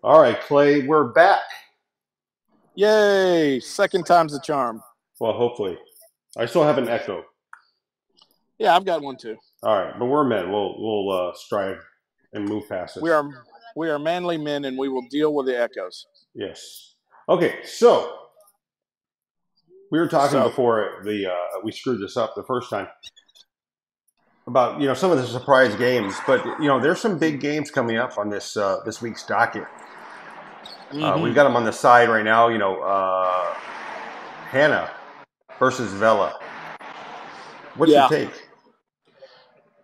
All right, Clay, we're back. Yay! Second time's the charm. Well, hopefully. I still have an echo. Yeah, I've got one too. All right, but we're men. We'll strive and move past We this. are manly men, and we will deal with the echoes. Yes. Okay, so we were talking So before we screwed this up the first time about some of the surprise games, but there's some big games coming up on this week's docket. We've got them on the side right now. Hannah versus Vela. What's your take?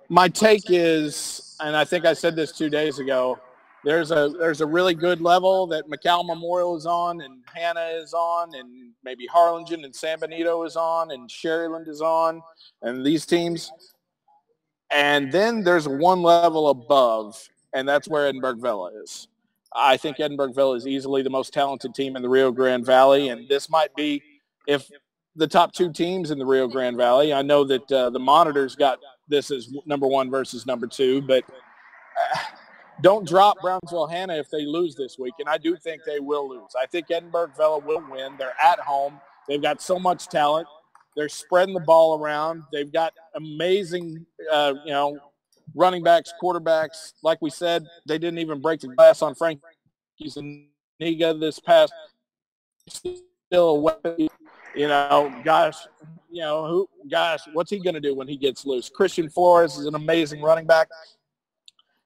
My take is, and I think I said this 2 days ago, there's a really good level that McCall Memorial is on, and Hannah is on, and maybe Harlingen and San Benito is on, and Sherryland is on, and these teams. And then there's one level above, and that's where Edinburgh Villa is. I think Edinburgh Villa is easily the most talented team in the Rio Grande Valley, and this might be, if the top two teams in the Rio Grande Valley. I know that the Monitors got this as number one versus number two, but don't drop Brownsville Hannah if they lose this week, and I do think they will lose. I think Edinburgh Villa will win. They're at home. They've got so much talent. They're spreading the ball around. They've got amazing, running backs, quarterbacks. Like we said, they didn't even break the glass on Frankie Zuniga this past. Still a weapon. What's he going to do when he gets loose? Christian Flores is an amazing running back.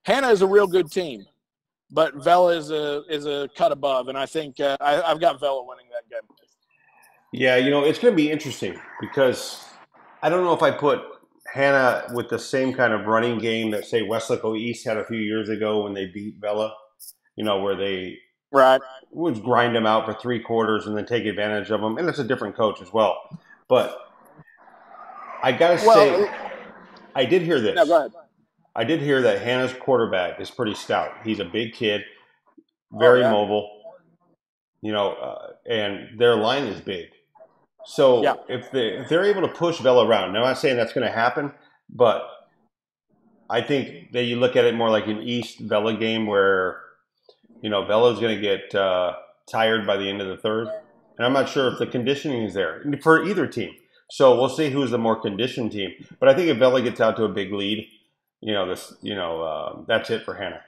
Hannah is a real good team, but Vela is a cut above, and I think I've got Vela winning that game. Yeah, it's going to be interesting because I don't know if I put Hannah with the same kind of running game that, say, Westlake East had a few years ago when they beat Vela, where they would grind them out for 3 quarters and then take advantage of them. And it's a different coach as well. But I got to say, I did hear this. No, go ahead. I did hear that Hannah's quarterback is pretty stout. He's a big kid, very mobile, and their line is big. So if they're able to push Vela around, now I'm not saying that's going to happen, but I think that you look at it more like an East Vela game where, Vela's going to get tired by the end of the third. And I'm not sure if the conditioning is there for either team. So we'll see who's the more conditioned team. But I think if Vela gets out to a big lead, that's it for Hannah.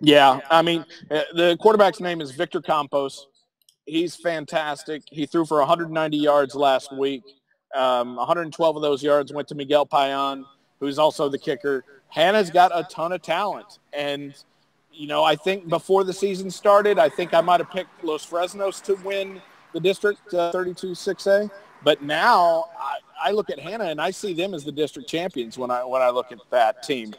Yeah, I mean, the quarterback's name is Victor Campos. He's fantastic. He threw for 190 yards last week. 112 of those yards went to Miguel Payan, who's also the kicker. Hannah's got a ton of talent. And, I think before the season started, I think I might have picked Los Fresnos to win the district 32-6A. But now I look at Hannah and I see them as the district champions when I look at that team.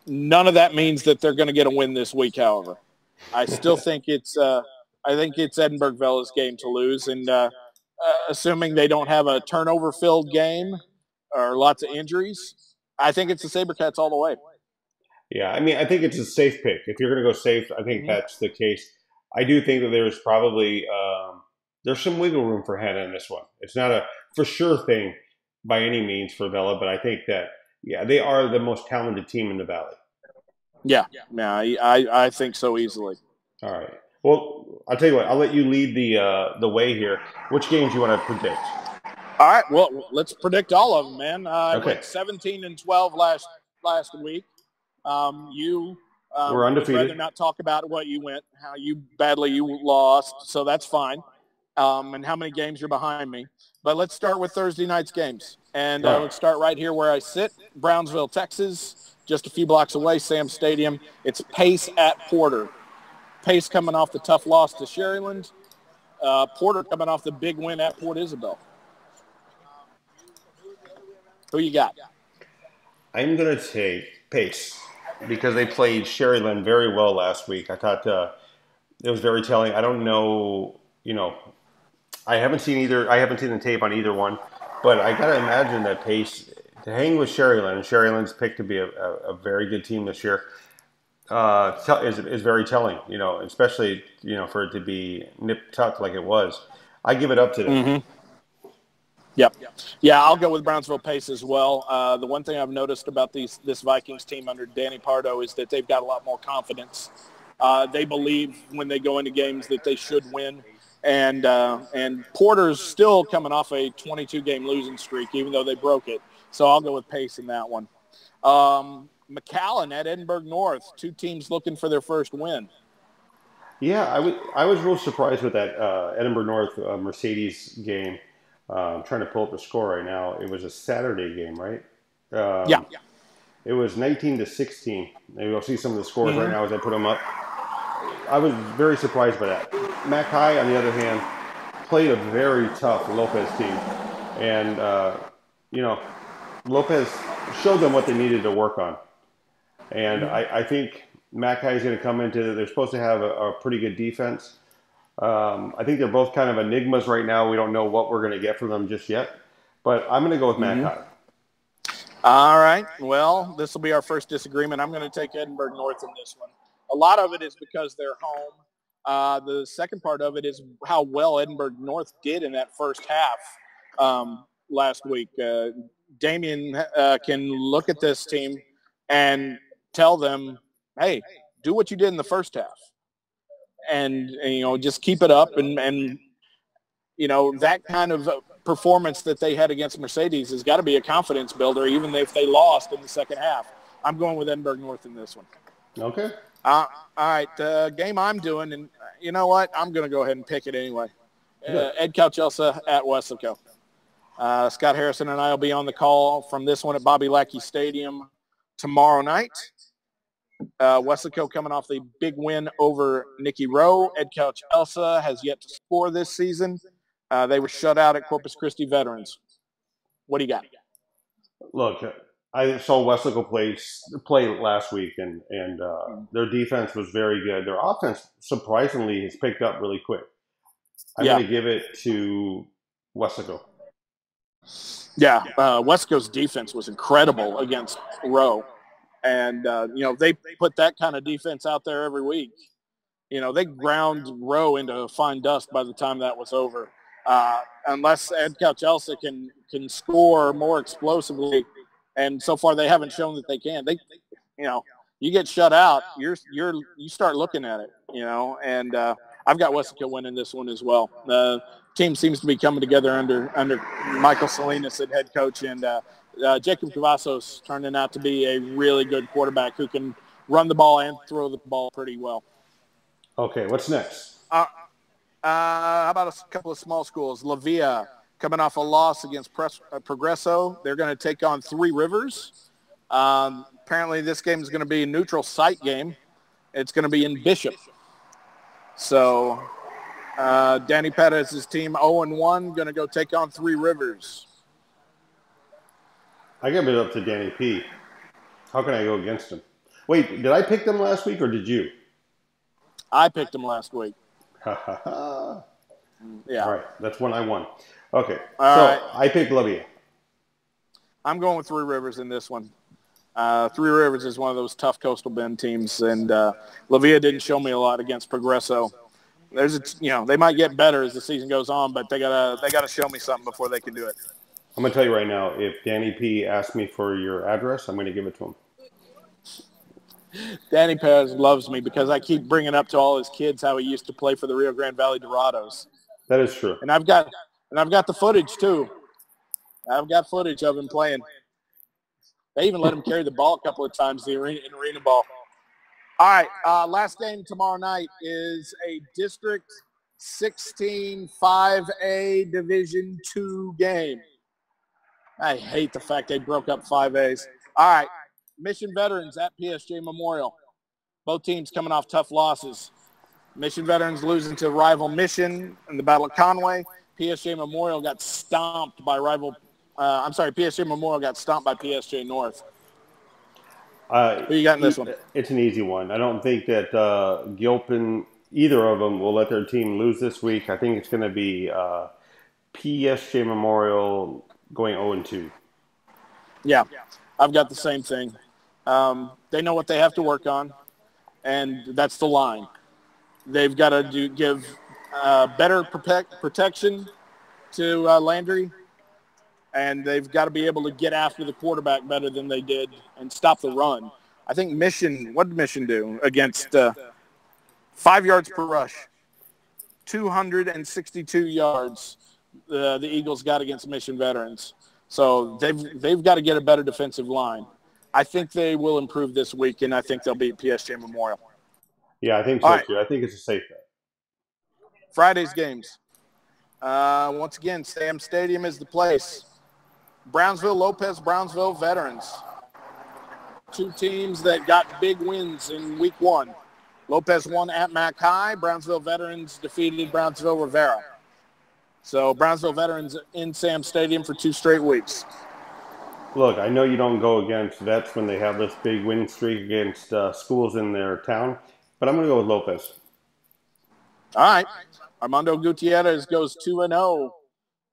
None of that means that they're going to get a win this week, however. I still think it's Edinburgh Vela's game to lose, and assuming they don't have a turnover-filled game or lots of injuries, I think it's the SaberCats all the way. Yeah, I mean, I think it's a safe pick. If you're going to go safe, I think that's the case. I do think that there's probably there's some wiggle room for Hannah in this one. It's not a for sure thing by any means for Vela, but I think that, they are the most talented team in the Valley. Yeah, I think so easily. All right. Well, I'll tell you what. I'll let you lead the way here. Which games do you want to predict? All right. Well, let's predict all of them, man. I Okay. went 17-12 last week. You We're undefeated. would rather not talk about what you went, how badly you lost, so that's fine. And how many games you're behind me. But let's start with Thursday night's games. And let's start right here where I sit, Brownsville, Texas, just a few blocks away, Sam Stadium. It's Pace at Porter. Pace coming off the tough loss to Sherryland. Porter coming off the big win at Port Isabel. Who you got? I'm going to take Pace because they played Sherryland very well last week. I thought it was very telling. I don't know, I haven't seen the tape on either one, but I got to imagine that Pace, to hang with Sherryland, and Sherryland's picked to be a very good team this year, is very telling, especially, for it to be nip-tucked like it was. I give it up to them. Mm-hmm. Yep. Yeah, I'll go with Brownsville Pace as well. The one thing I've noticed about this Vikings team under Danny Pardo is that they've got a lot more confidence They believe when they go into games that they should win. And Porter's still coming off a 22-game losing streak, even though they broke it. So I'll go with Pace in that one. McAllen at Edinburgh North, two teams looking for their first win. Yeah, I was real surprised with that Edinburgh North Mercedes game. I'm trying to pull up the score right now. It was a Saturday game, right? Yeah. It was 19-16. Maybe you'll see some of the scores right now as I put them up. I was very surprised by that. Mac High, on the other hand, played a very tough Lopez team. And, Lopez showed them what they needed to work on. And I think Mac High is going to come into – they're supposed to have a pretty good defense. I think they're both kind of enigmas right now. We don't know what we're going to get from them just yet. But I'm going to go with Mac High. All right. Well, this will be our first disagreement. I'm going to take Edinburgh North in this one. A lot of it is because they're home. The second part of it is how well Edinburgh North did in that first half last week. Damien can look at this team and tell them, hey, do what you did in the first half. And just keep it up. And that kind of performance that they had against Mercedes has got to be a confidence builder, even if they lost in the second half. I'm going with Edinburgh North in this one. Okay. All right, game I'm doing, and you know what? I'm going to go ahead and pick it anyway. Ed Calchelsa at Weslaco. Scott Harrison and I will be on the call from this one at Bobby Lackey Stadium tomorrow night. Weslaco coming off the big win over Nicky Rowe. Ed Calchelsa has yet to score this season. They were shut out at Corpus Christi Veterans. What do you got? Look, I saw Weslaco play last week, and their defense was very good. Their offense, surprisingly, has picked up really quick. I'm going to give it to Weslaco. Yeah, Weslaco's defense was incredible against Rowe. And, they put that kind of defense out there every week. They ground Rowe into fine dust by the time that was over. Unless Ed Calchelsa can score more explosively, and so far they haven't shown that they can. You get shut out, you start looking at it, and I've got Weslaco winning this one as well. The team seems to be coming together under Michael Salinas at head coach, and Jacob Cavazos turning out to be a really good quarterback who can run the ball and throw the ball pretty well. Okay, what's next? How about a couple of small schools? La Villa coming off a loss against Progresso. They're going to take on Three Rivers. Apparently this game is going to be a neutral site game. It's going to be in Bishop. So Danny Perez's team 0-1 going to go take on Three Rivers. I give it up to Danny P. How can I go against him? Wait, did I pick them last week or did you? I picked him last week. Yeah. Yeah. All right, that's when I won. Okay, All right. I picked La Villa. I'm going with Three Rivers in this one. Three Rivers is one of those tough Coastal Bend teams, and La Villa didn't show me a lot against Progresso. They might get better as the season goes on, but they gotta show me something before they can do it. I'm going to tell you right now, if Danny P asks me for your address, I'm going to give it to him. Danny Perez loves me because I keep bringing up to all his kids how he used to play for the Rio Grande Valley Dorados. That is true. And I've got the footage too. I've got footage of him playing. They even let him carry the ball a couple of times in arena ball. All right, last game tomorrow night is a District 16 5A Division II game. I hate the fact they broke up 5As. All right, Mission Veterans at PSG Memorial. Both teams coming off tough losses. Mission Veterans losing to rival Mission in the Battle of Conway. PSG Memorial got stomped by PSG Memorial got stomped by PSG North. Who you got in this one? It's an easy one. I don't think that Gilpin, either of them, will let their team lose this week. I think it's going to be PSG Memorial going 0-2. Yeah, I've got the same thing. They know what they have to work on, and that's the line. They've got to give better protection to Landry, and they've got to be able to get after the quarterback better than they did and stop the run. I think what did Mission do against 5 yards per rush. 262 yards the Eagles got against Mission Veterans. So they've got to get a better defensive line. I think they will improve this week, and I think they'll beat PSG Memorial. Yeah, I think All so right. too. I think it's a safe bet. Friday's games. Once again, Sam Stadium is the place. Brownsville Lopez, Brownsville Veterans. Two teams that got big wins in week one. Lopez won at Mac High. Brownsville Veterans defeated Brownsville Rivera. So Brownsville Veterans in Sam Stadium for 2 straight weeks. Look, I know you don't go against vets when they have this big winning streak against schools in their town, but I'm going to go with Lopez. All right. Armando Gutierrez goes 2-0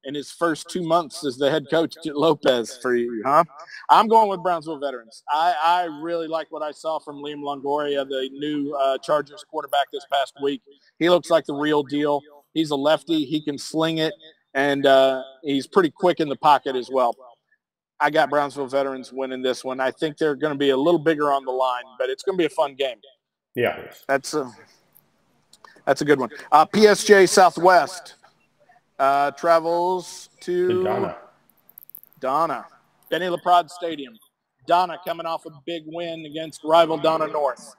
in his first 2 months as the head coach at Lopez for you, huh? I'm going with Brownsville Veterans. I really like what I saw from Liam Longoria, the new Chargers quarterback this past week. He looks like the real deal. He's a lefty. He can sling it, and he's pretty quick in the pocket as well. I got Brownsville Veterans winning this one. I think they're going to be a little bigger on the line, but it's going to be a fun game. Yeah. That's a good one. PSJ Southwest travels to Donna. Benny LaPrade Stadium. Donna coming off a big win against rival Donna North.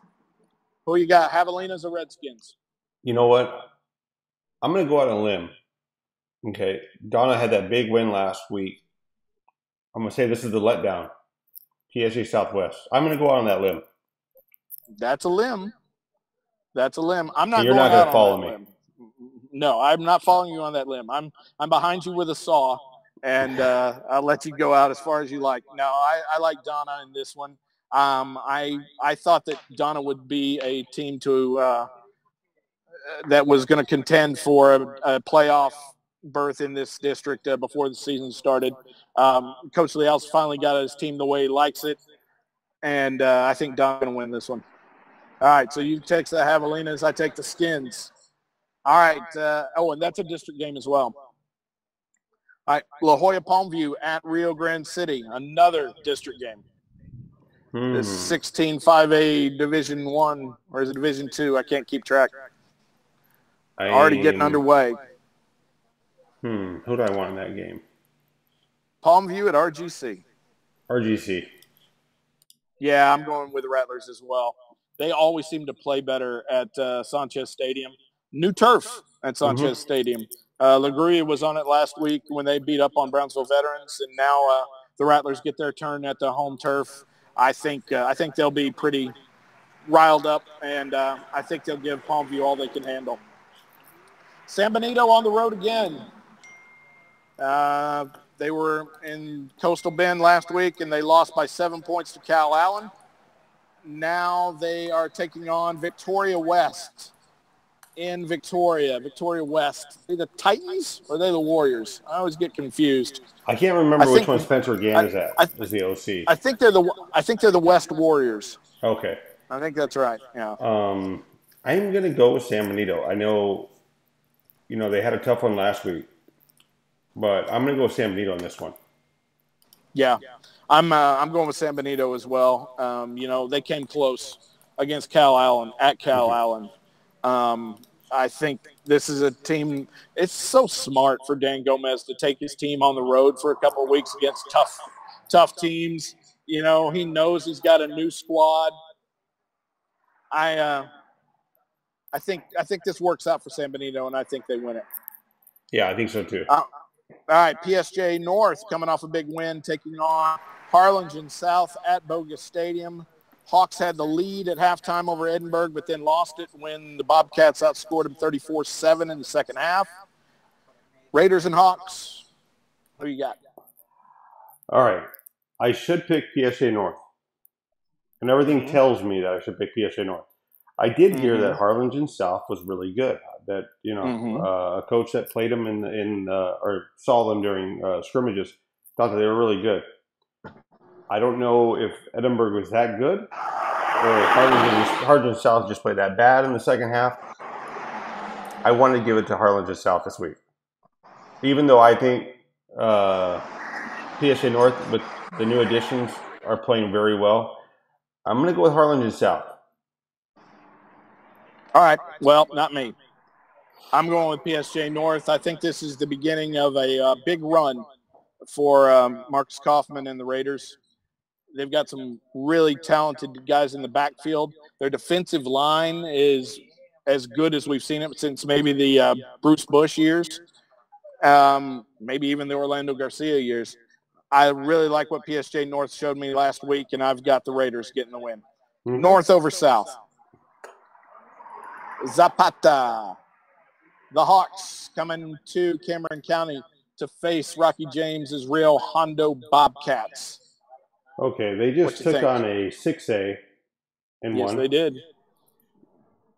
Who you got, Javelinas or Redskins? You know what? I'm going to go out on a limb. Okay. Donna had that big win last week. I'm going to say this is the letdown. PSG Southwest. I'm going to go out on that limb. That's a limb. That's a limb. I'm not so you're going not going out to follow on that me. limb. No, I'm not following you on that limb. I'm behind you with a saw, and I'll let you go out as far as you like. No, I like Donna in this one. I thought that Donna would be a team to that was going to contend for a playoff berth in this district before the season started. Coach Leal's finally got his team the way he likes it, and I think Donna's going to win this one. All right, so you take the Javelinas, I take the Skins. All right, and that's a district game as well. All right, La Jolla Palmview at Rio Grande City, another district game. This 16-5A Division 1, or is it Division 2? I can't keep track. Already getting underway. Who do I want in that game? Palmview at RGC. RGC. Yeah, I'm going with the Rattlers as well. They always seem to play better at Sanchez Stadium. New turf at Sanchez Stadium. LaGruya was on it last week when they beat up on Brownsville Veterans, and now the Rattlers get their turn at the home turf. I think they'll be pretty riled up, and I think they'll give Palmview all they can handle. San Benito on the road again. They were in Coastal Bend last week, and they lost by 7 points to Cal Allen. Now they are taking on Victoria West in Victoria West. Are they the Titans or are they the Warriors? I always get confused. I can't remember which one Spencer Gann is at. Is the OC? I think they're the West Warriors. Okay. I think that's right. Yeah. I'm going to go with San Benito. I know, they had a tough one last week, but I'm going to go with San Benito on this one. Yeah. I'm going with San Benito as well. They came close against Cal Allen at Cal Allen. I think this is a team. It's so smart for Dan Gomez to take his team on the road for a couple of weeks against tough teams. He knows he's got a new squad. I think this works out for San Benito, and I think they win it. Yeah, I think so too. All right, PSJ North coming off a big win, taking on Harlingen South at Bogus Stadium. Hawks had the lead at halftime over Edinburgh, but then lost it when the Bobcats outscored them 34-7 in the second half. Raiders and Hawks, who you got? All right. I should pick PSA North. And everything tells me that I should pick PSA North. I did hear that Harlingen South was really good. That, a coach that played them or saw them during scrimmages thought that they were really good. I don't know if Edinburgh was that good or if Harlingen South just played that bad in the second half. I wanted to give it to Harlingen South this week. Even though I think PSA North with the new additions are playing very well, I'm going to go with Harlingen South. All right. Well, not me. I'm going with PSJ North. I think this is the beginning of a big run for Marcus Kaufman and the Raiders. They've got some really talented guys in the backfield. Their defensive line is as good as we've seen it since maybe the Bruce Bush years, maybe even the Orlando Garcia years. I really like what PSJ North showed me last week, and I've got the Raiders getting the win. Okay. North over South. Zapata. The Hawks coming to Cameron County to face Rocky James's Rio Hondo Bobcats. Okay, they just took on a 6A and won. Yes, they did.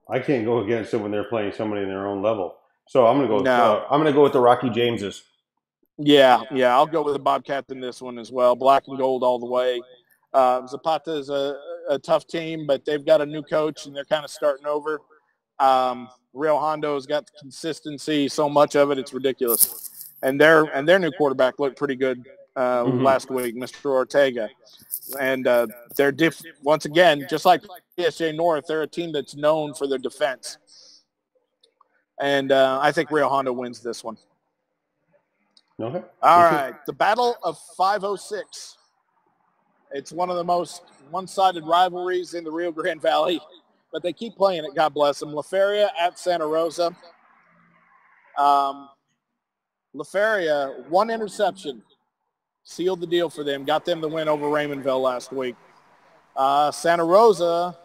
I can't go against them when they're playing somebody in their own level. So I'm gonna go. I'm gonna go with the Rocky Jameses. Yeah, I'll go with the Bobcats in this one as well. Black and gold all the way. Zapata is a tough team, but they've got a new coach and they're kind of starting over. Rio Hondo's got the consistency, so much of it, it's ridiculous. And their new quarterback looked pretty good last week, Mr. Ortega. And they're once again, just like PSJ North, they're a team that's known for their defense. And I think Rio Hondo wins this one. Okay. All right, the Battle of 506. It's one of the most one-sided rivalries in the Rio Grande Valley, but they keep playing it, God bless them. La Feria at Santa Rosa. La Feria, one interception, sealed the deal for them, got them the win over Raymondville last week. Santa Rosa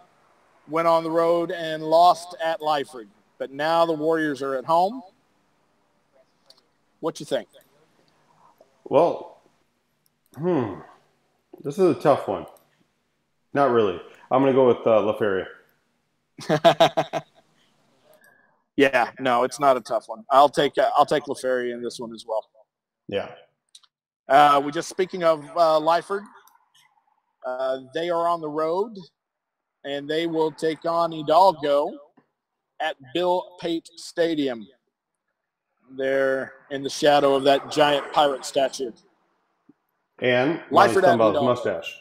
went on the road and lost at Lyford, but now the Warriors are at home. What you think? Well, this is a tough one. Not really. I'm going to go with La Feria. Yeah, no, it's not a tough one. I'll take La Feria in this one as well. Yeah. We just speaking of Lyford, they are on the road, and they will take on Hidalgo at Bill Pate Stadium. They're in the shadow of that giant pirate statue. And Lyford at Stumba's Hidalgo. mustache.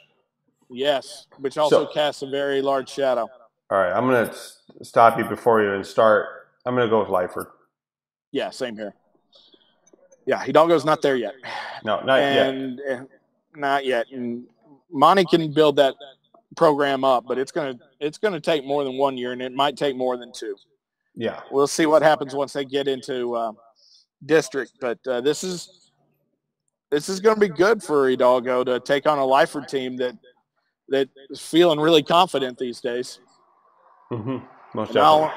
Yes, which also casts a very large shadow. All right, I'm going to stop you before you even start. I'm going to go with Lyford. Yeah, same here. Yeah, Hidalgo's not there yet. No, not yet. Not yet. And Monty can build that program up, but it's gonna take more than 1 year, and it might take more than 2. Yeah. We'll see what happens once they get into district. But this is going to be good for Hidalgo to take on a Lyford team that is feeling really confident these days. Mm-hmm. Most definitely.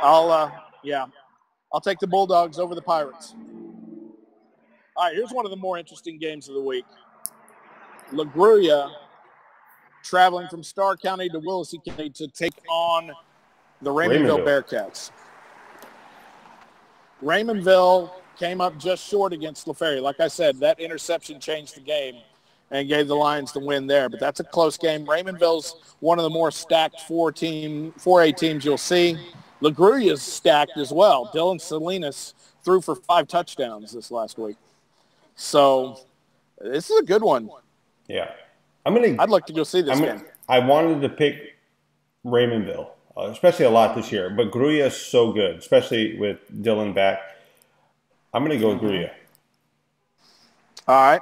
I'll take the Bulldogs over the Pirates. All right, here's one of the more interesting games of the week. La Grulla traveling from Starr County to Willacy County to take on the Raymondville Bearcats. Raymondville came up just short against La Feria. Like I said, that interception changed the game and gave the Lions the win there. But that's a close game. Raymondville's one of the more stacked 4A teams you'll see. La Grulla's stacked as well. Dylan Salinas threw for 5 touchdowns this last week. So this is a good one. Yeah. I'd like to go see this game. I wanted to pick Raymondville, especially a lot this year. But Grulla is so good, especially with Dylan back. I'm going to go with Grulla. All right.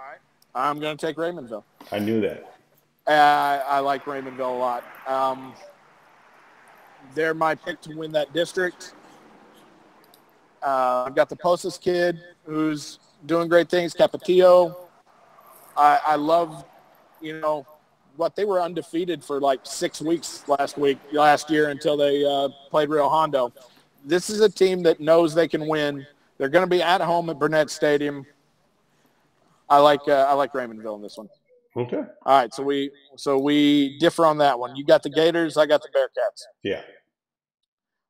I'm going to take Raymondville. I knew that. I like Raymondville a lot. They're my pick to win that district. I've got the Posas kid who's doing great things, Capetillo. I love, what they were undefeated for like 6 weeks last year until they played Rio Hondo. This is a team that knows they can win. They're going to be at home at Burnett Stadium. I like Raymondville in this one. Okay. All right, so we differ on that one. You got the Gators, I got the Bearcats. Yeah.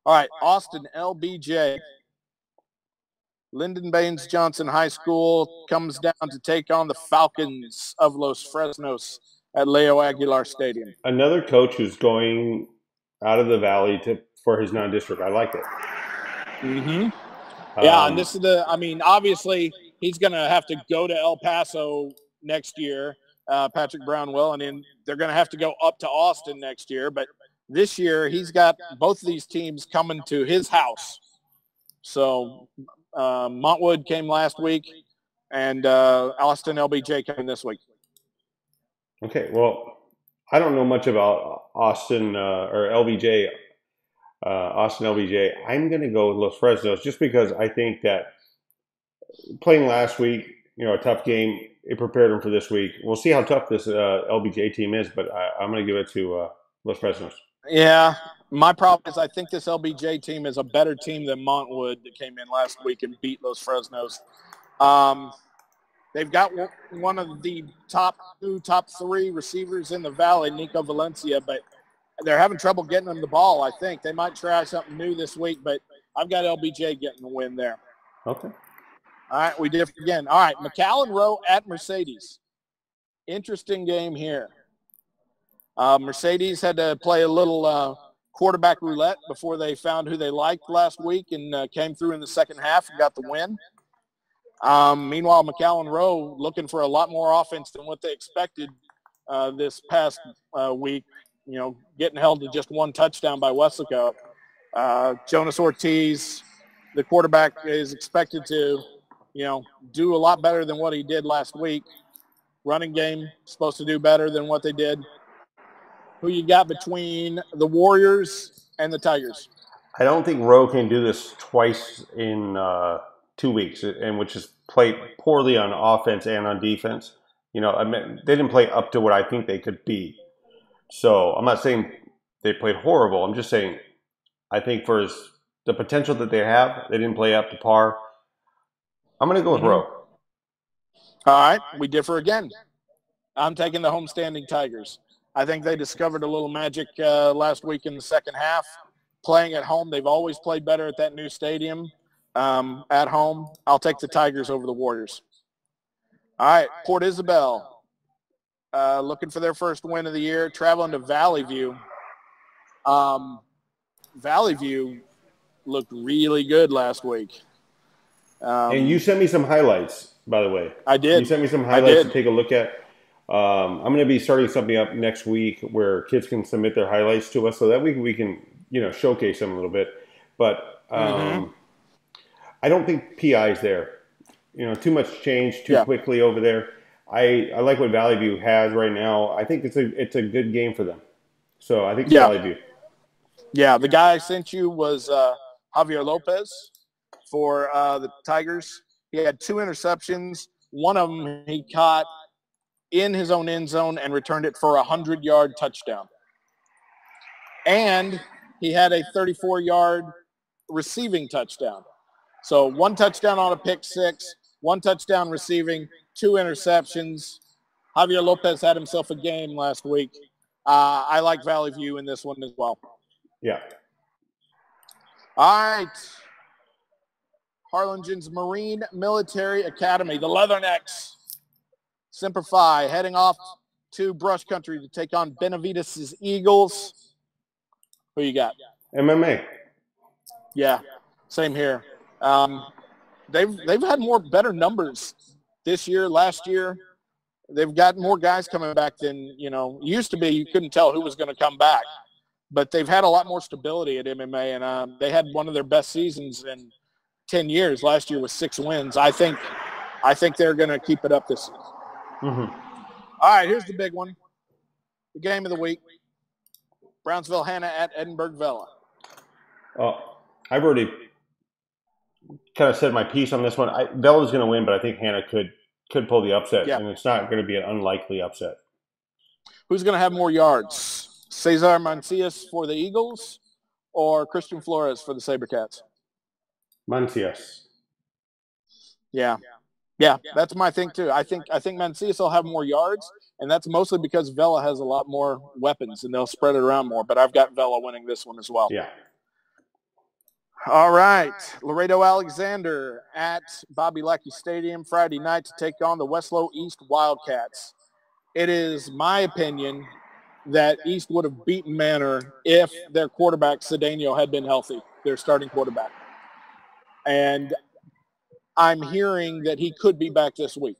All right, Austin LBJ. Lyndon Baines Johnson High School comes down to take on the Falcons of Los Fresnos at Leo Aguilar Stadium. Another coach who's going out of the valley for his non-district. I like it. Mm-hmm. Yeah, and this is obviously he's going to have to go to El Paso next year, Patrick Brown will, and then they're going to have to go up to Austin next year. But This year, he's got both of these teams coming to his house. So Montwood came last week, and Austin LBJ came this week. Okay, well, I don't know much about Austin or LBJ. Austin LBJ. I'm going to go with Los Fresnos just because I think that playing last week, a tough game, it prepared them for this week. We'll see how tough this LBJ team is, but I'm going to give it to Los Fresnos. Yeah, my problem is I think this LBJ team is a better team than Montwood that came in last week and beat Los Fresnos. They've got one of the top 3 receivers in the Valley, Nico Valencia, but they're having trouble getting him the ball, I think. They might try something new this week, but I've got LBJ getting the win there. Okay. All right, we differ again. All right, McAllen Row at Mercedes. Interesting game here. Mercedes had to play a little quarterback roulette before they found who they liked last week and came through in the second half and got the win. Meanwhile, McAllen Row looking for a lot more offense than what they expected this past week, getting held to just one touchdown by Weslaco. Jonas Ortiz, the quarterback, is expected to, do a lot better than what he did last week. Running game supposed to do better than what they did. Who you got between the Warriors and the Tigers? I don't think Rowe can do this twice in 2 weeks, and which is play poorly on offense and on defense. They didn't play up to what I think they could be. So I'm not saying they played horrible. I'm just saying I think for the potential that they have, they didn't play up to par. I'm going to go with Rowe. All right, we differ again. I'm taking the homestanding Tigers. I think they discovered a little magic last week in the second half. Playing at home, they've always played better at that new stadium. At home, I'll take the Tigers over the Warriors. All right, Port Isabel, looking for their first win of the year, traveling to Valley View. Valley View looked really good last week. And you sent me some highlights, by the way. I did. You sent me some highlights to take a look at. I'm going to be starting something up next week where kids can submit their highlights to us so that we can, showcase them a little bit. But I don't think PI is there. Too much change too quickly over there. I like what Valley View has right now. I think it's a good game for them. So I think Valley View. Yeah, the guy I sent you was Javier Lopez for the Tigers. He had 2 interceptions. One of them he caught in his own end zone and returned it for a 100-yard touchdown. And he had a 34-yard receiving touchdown. So 1 touchdown on a pick six, 1 touchdown receiving, 2 interceptions. Javier Lopez had himself a game last week. I like Valley View in this one as well. Yeah. All right. Harlingen's Marine Military Academy, the Leathernecks. Semper Fi heading off to Brush Country to take on Benavides' Eagles. Who you got? MMA. Yeah, same here. They've had better numbers this year, last year. They've got more guys coming back than, used to be. You couldn't tell who was going to come back. But they've had a lot more stability at MMA, and they had one of their best seasons in 10 years. Last year was 6 wins. I think they're going to keep it up this season. Mm-hmm. All right, here's the big one. The game of the week. Brownsville Hannah at Edinburgh Vella. I've already kind of said my piece on this one. Vella's going to win, but I think Hannah could pull the upset, and it's not going to be an unlikely upset. Who's going to have more yards? Cesar Mancias for the Eagles or Christian Flores for the SaberCats? Mancias. Yeah, that's my thing too. I think Mancias will have more yards, and that's mostly because Vella has a lot more weapons, and they'll spread it around more. But I've got Vella winning this one as well. Yeah. All right, Laredo Alexander at Bobby Lackey Stadium Friday night to take on the Westlow East Wildcats. It is my opinion that East would have beaten Manor if their quarterback, Cedeno, had been healthy, their starting quarterback. And I'm hearing that he could be back this week.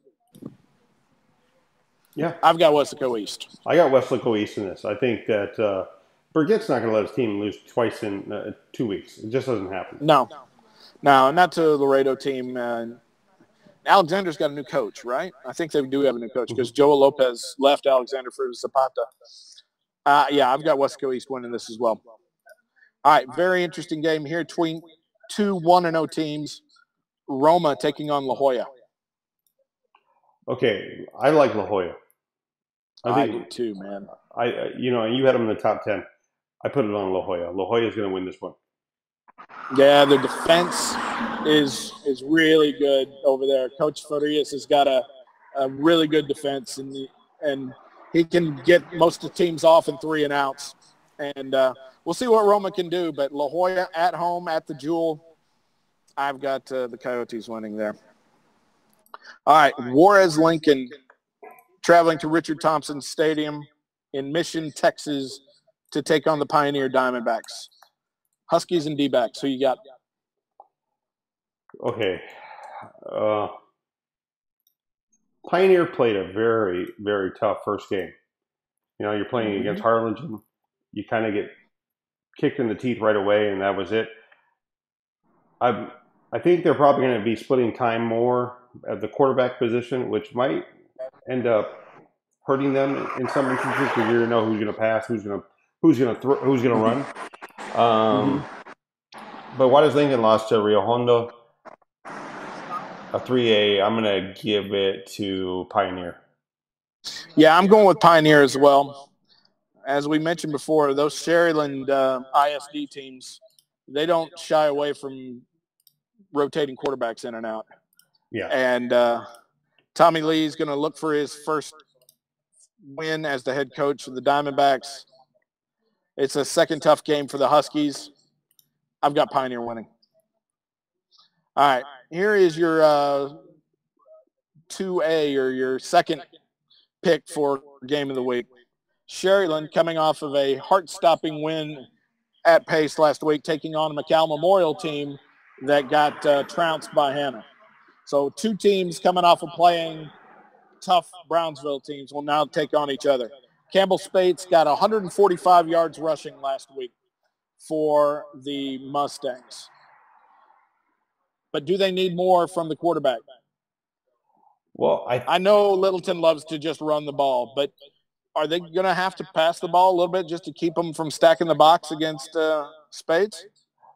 Yeah. I've got Weslaco East. I got Weslaco East in this. I think that Burgett's not going to let his team lose twice in 2 weeks. It just doesn't happen. No, not to the Laredo team. Alexander's got a new coach, right? I think they do have a new coach because Joel Lopez left Alexander for Zapata. Yeah, I've got Wesco East winning this as well. All right, very interesting game here between two 1-0 teams. Roma taking on La Jolla. Okay, I like La Jolla. I do too, man. And you had them in the top 10. I put it on La Jolla. La Jolla is going to win this one. Yeah, the defense is really good over there. Coach Farias has got a really good defense, and he can get most of the teams off in 3 and outs. And we'll see what Roma can do. But La Jolla at home at the Jewel, I've got the Coyotes winning there. All right, Juarez Lincoln traveling to Richard Thompson Stadium in Mission, Texas, to take on the Pioneer Diamondbacks. Huskies and D-backs. Who you got? Okay. Pioneer played a very, very tough first game. You're playing against Harlingen. You kind of get kicked in the teeth right away, and that was it. I think they're probably going to be splitting time more at the quarterback position, which might end up hurting them in some instances because you don't know who's going to pass, who's going to run. But Juarez Lincoln lost to Rio Hondo, a 3A. I'm going to give it to Pioneer. Yeah, I'm going with Pioneer as well. As we mentioned before, those Sherryland ISD teams, they don't shy away from rotating quarterbacks in and out. Yeah. And Tommy Lee is going to look for his first win as the head coach of the Diamondbacks. It's a second tough game for the Huskies. I've got Pioneer winning. All right, here is your 2A or your second pick for game of the week. Sherryland coming off of a heart-stopping win at Pace last week, taking on a McCall Memorial team that got trounced by Hannah. So 2 teams coming off of playing tough Brownsville teams will now take on each other. Campbell Spates got 145 yards rushing last week for the Mustangs. But do they need more from the quarterback? Well, I know Littleton loves to just run the ball, but are they going to have to pass the ball a little bit just to keep them from stacking the box against Spates?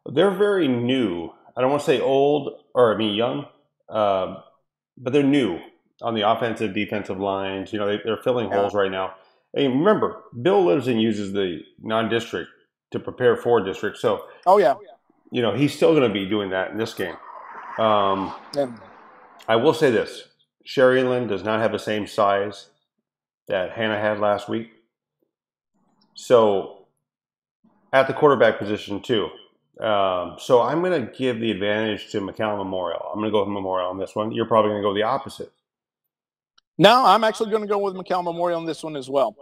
They're very new. I don't want to say young, but they're new on the offensive, defensive lines. They're filling holes right now. And remember, Bill lives and uses the non-district to prepare for district. So, he's still going to be doing that in this game. I will say this. Sherryland does not have the same size that Hannah had last week. So, at the quarterback position, too. So, I'm going to give the advantage to McCall Memorial. I'm going to go with Memorial on this one. You're probably going to go the opposite. No, I'm actually going to go with McCall Memorial on this one as well.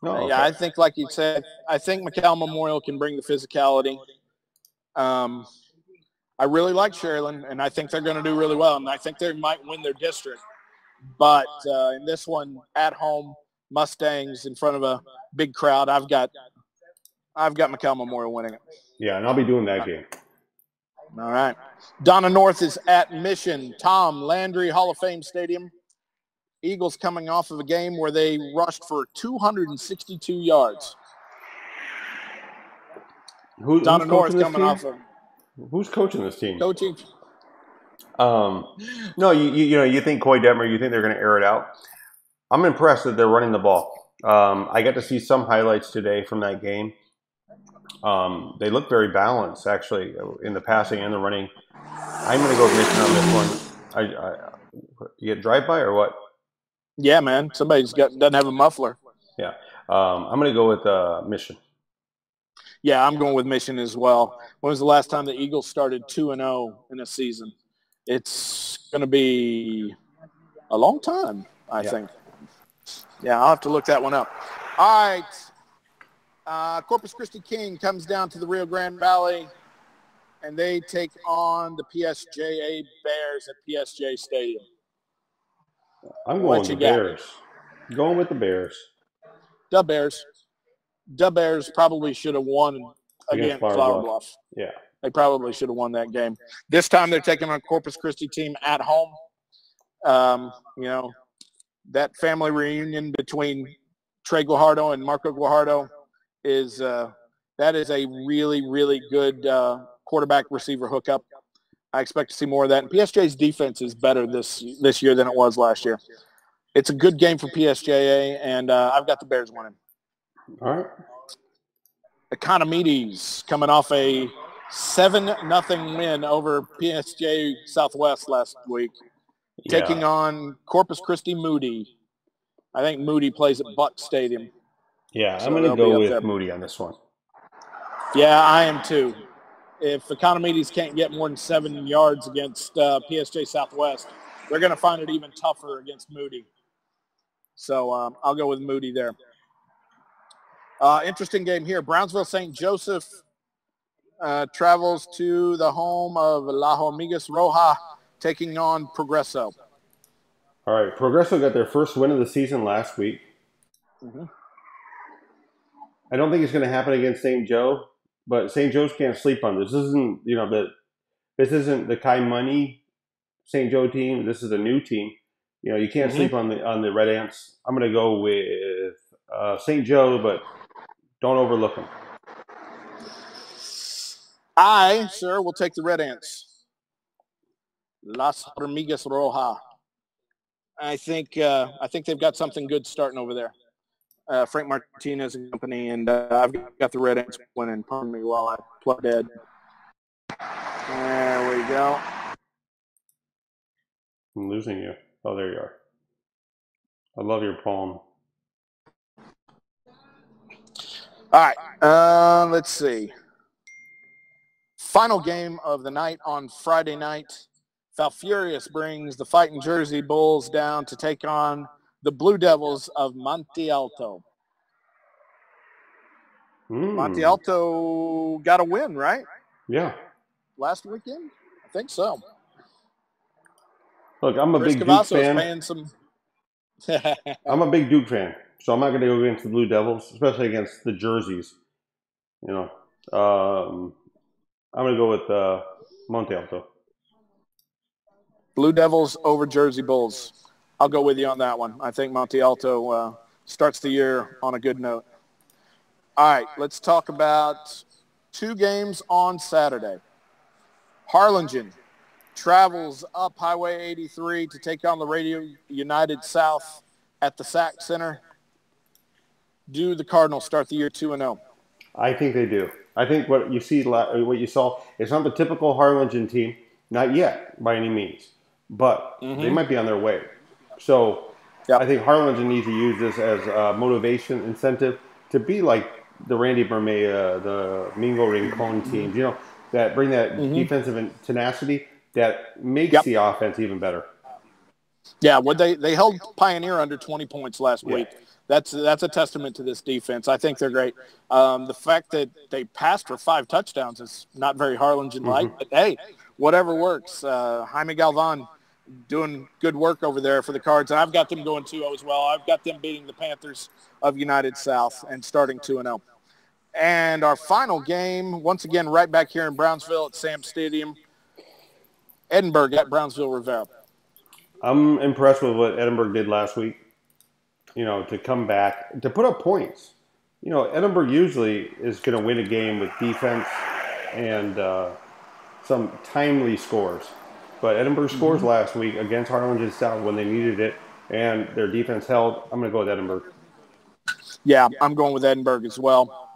Oh, okay. Yeah, I think, like you said, I think McCall Memorial can bring the physicality. I really like Sherryland, and I think they're going to do really well, and I think they might win their district. But in this one, at home, Mustangs in front of a big crowd, I've got McCall Memorial winning it. Yeah, and I'll be doing that game. All right. Donna North is at Mission, Tom Landry Hall of Fame Stadium. Eagles coming off of a game where they rushed for 262 yards. Donna North coming off of. Who's coaching this team? Coaching. No, you think Coy Detmer, you think they're going to air it out. I'm impressed that they're running the ball. I got to see some highlights today from that game. They look very balanced, actually, in the passing and the running. I'm going to go with Mission on this one. You get drive-by or what? Yeah, man. Somebody's doesn't have a muffler. Yeah. I'm going to go with Mission. Yeah, I'm going with Mission as well. When was the last time the Eagles started 2-0 in a season? It's going to be a long time, I think. Yeah, I'll have to look that one up. All right. Corpus Christi King comes down to the Rio Grande Valley, and they take on the PSJA Bears at PSJ Stadium. I'm going with the Bears. Going with the Bears. The Bears. the Bears probably should have won against Flower Bluff. Yeah. They probably should have won that game. This time they're taking on a Corpus Christi team at home. That family reunion between Trey Guajardo and Marco Guajardo is that is a really, really good quarterback receiver hookup. I expect to see more of that. And PSJ's defense is better this year than it was last year. It's a good game for PSJA, and I've got the Bears winning. All right. Economides coming off a 7-0 win over PSJ Southwest last week, taking on Corpus Christi Moody. I think Moody plays at Buck Stadium. Yeah, I'm going to go with Moody on this one. Yeah, I am too. If Economides can't get more than 7 yards against PSJ Southwest, they're going to find it even tougher against Moody. So I'll go with Moody there. Interesting game here. Brownsville St. Joseph travels to the home of La Hormigas Roja, taking on Progreso. All right, Progreso got their first win of the season last week. Mm-hmm. I don't think it's going to happen against St. Joe, but St. Joe's can't sleep on this. This isn't, this isn't the Kai Money St. Joe team. This is a new team. You can't sleep on the Red Ants. I'm going to go with St. Joe, but don't overlook them. I, sir, will take the Red Ants. Las Hormigas Roja. I think they've got something good starting over there. Frank Martinez and company, and I've got the Red Ants winning. Pardon me while I plug dead. There we go. I'm losing you. Oh, there you are. I love your palm. All right. Let's see. Final game of the night on Friday night. Falfurious brings the Fighting Jersey Bulls down to take on the Blue Devils of Monte Alto. Monte Alto got a win, right? Yeah. Last weekend? I think so. Look, I'm a big Duke fan. Paying some... I'm a big Duke fan, so I'm not going to go against the Blue Devils, especially against the Jerseys. I'm going to go with Monte Alto. Blue Devils over Jersey Bulls. I'll go with you on that one. I think Monte Alto starts the year on a good note. All right, let's talk about 2 games on Saturday. Harlingen travels up Highway 83 to take on the Radio United South at the SAC Center. Do the Cardinals start the year 2-0? I think they do. I think what you saw, it's not the typical Harlingen team, not yet by any means, but they might be on their way. So I think Harlingen needs to use this as a motivation incentive to be like the Randy Bermea, the Mingo Rincon teams, that bring that defensive tenacity that makes the offense even better. Yeah, they held Pioneer under 20 points last week. That's a testament to this defense. I think they're great. The fact that they passed for 5 touchdowns is not very Harlingen-like, but hey, whatever works. Jaime Galvan doing good work over there for the Cards, and I've got them going 2-0 as well. I've got them beating the Panthers of United South and starting 2-0. And our final game, once again, right back here in Brownsville at Sam Stadium, Edinburgh at Brownsville Rivera. I'm impressed with what Edinburgh did last week, to come back, to put up points. Edinburgh usually is going to win a game with defense and some timely scores. But Edinburgh scores last week against Harlingen South when they needed it, and their defense held. I'm going to go with Edinburgh. Yeah, I'm going with Edinburgh as well.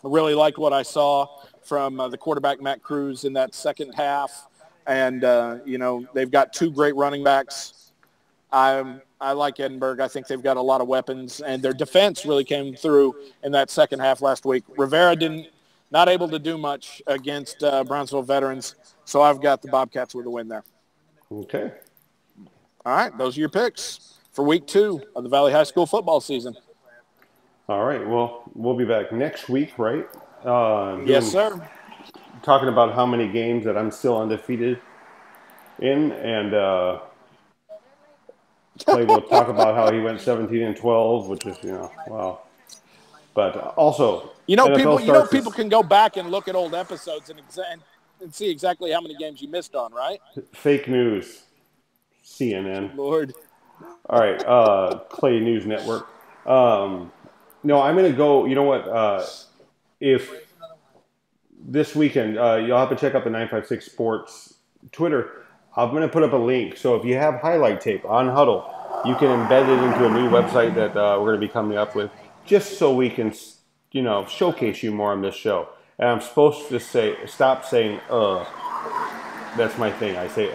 I really like what I saw from the quarterback, Matt Cruz, in that second half. And, they've got 2 great running backs. I like Edinburgh. I think they've got a lot of weapons, and their defense really came through in that second half last week. Rivera not able to do much against Brownsville veterans, so I've got the Bobcats with a win there. Okay. All right, those are your picks for week 2 of the Valley High School football season. All right, well, we'll be back next week, right? Yes, sir. Talking about how many games that I'm still undefeated in, and Clay will talk about how he went 17-12, which is, wow. But also, people can go back and look at old episodes and see exactly how many games you missed on, right? Fake news, CNN. Lord. All right, Clay News Network. No, I'm going to go. You know what? If this weekend, you'll have to check out the 956 Sports Twitter. I'm going to put up a link. So if you have highlight tape on Huddle, you can embed it into a new website that we're going to be coming up with, just so we can, showcase you more on this show. And I'm supposed to stop saying That's my thing. I say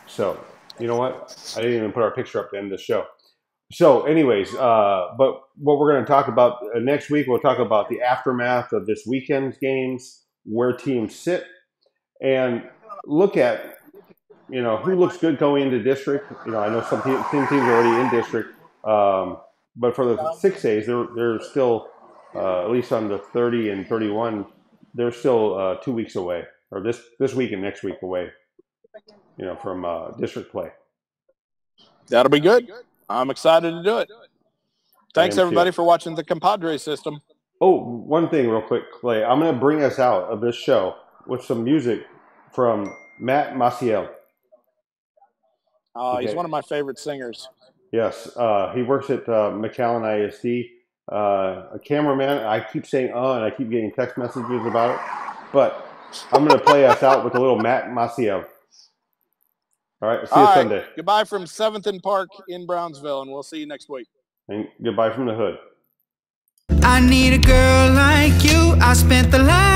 So you know what? I didn't even put our picture up to end the show. So anyways, but what we're going to talk about next week, we'll talk about the aftermath of this weekend's games, where teams sit, and look at, who looks good going into district. I know some teams are already in district, but for the 6As, they're still, at least on the 30 and 31, they're still 2 weeks away, or this week and next week away, from district play. That'll be good. I'm excited to do it. Thanks, everybody, for watching the Compadre system. Oh, one thing real quick, Clay. I'm going to bring us out of this show with some music from Matt Maciel. He's one of my favorite singers. Yes. He works at McAllen ISD. A cameraman. I keep saying and I keep getting text messages about it. But I'm going to play us out with a little Matt Maciel. All right. See you Sunday. Goodbye from 7th and Park in Brownsville, and we'll see you next week. And goodbye from the hood. I need a girl like you. I spent the last